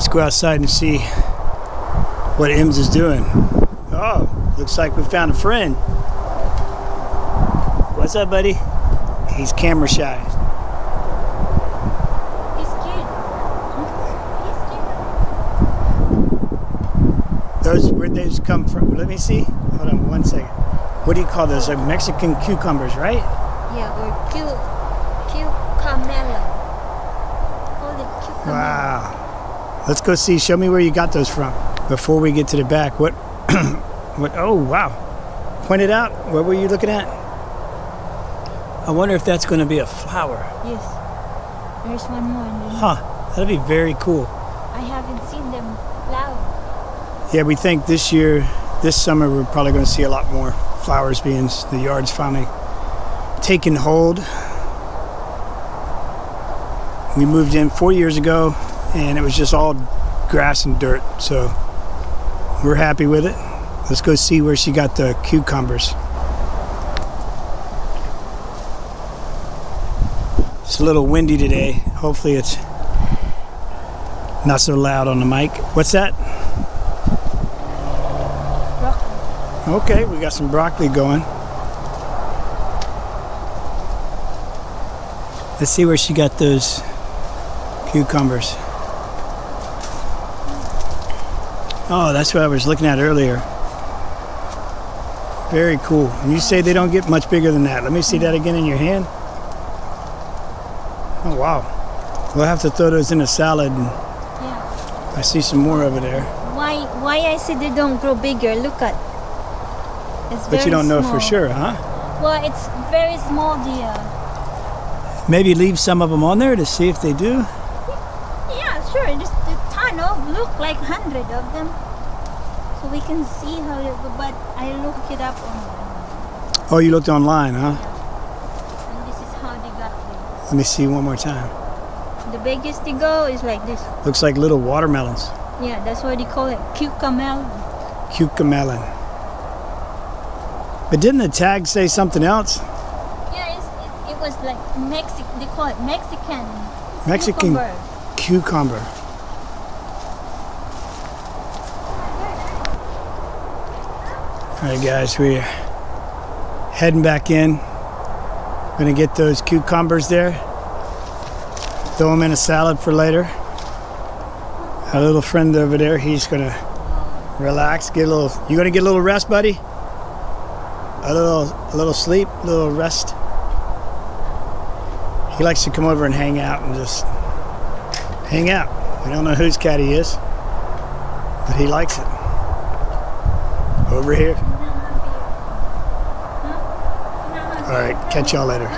Let's go outside and see what Ems is doing. Oh, looks like we found a friend. What's up, buddy? He's camera shy. He's cute. He's cute. Where'd those come from? Let me see. Hold on 1 second. What do you call those? Like Mexican cucumbers, right? Yeah, or cucumber. Call it cucumber. Wow. Let's go see. Show me where you got those from before we get to the back. What? What? Oh, wow. Point it out. What were you looking at? I wonder if that's going to be a flower. Yes. There's one more. Huh. That'd be very cool. I haven't seen them flower. Yeah, we think this summer, we're probably going to see a lot more flowers being, the yard's finally taking hold. We moved in 4 years ago, and it was just all grass and dirt, so we're happy with it. Let's go see where she got the cucumbers. It's a little windy today. Hopefully it's not so loud on the mic. What's that? Broccoli. Okay, we got some broccoli going. Let's see where she got those cucumbers. Oh, that's what I was looking at earlier. Very cool. And you say they don't get much bigger than that. Let me see that again in your hand. Oh, wow. We'll have to throw those in a salad. And Yeah. I see some more over there. Why I said they don't grow bigger? Look at. It's But you don't know small. for sure, huh? Well, it's very small, dear. Maybe leave some of them on there to see if they do. Yeah, sure. Just a ton of, look, like 100 of them. So we can see how it, but I looked it up online. Oh, you looked online, huh? And this is how they got them. Let me see one more time. The biggest they go is like this. Looks like little watermelons. Yeah, that's why they call it cucumber. Cucamelon. But didn't the tag say something else? Yeah, it was like Mexican. They call it Mexican. Mexican Cucumber. cucumber. All right, guys, we're heading back in. Gonna get those cucumbers there. Throw them in a salad for later. Our little friend over there, he's gonna relax, get a little. You gonna get a little rest, buddy? A little sleep, a little rest. He likes to come over and hang out and just hang out. We don't know whose cat he is, but he likes it. Over here. All right, catch y'all later.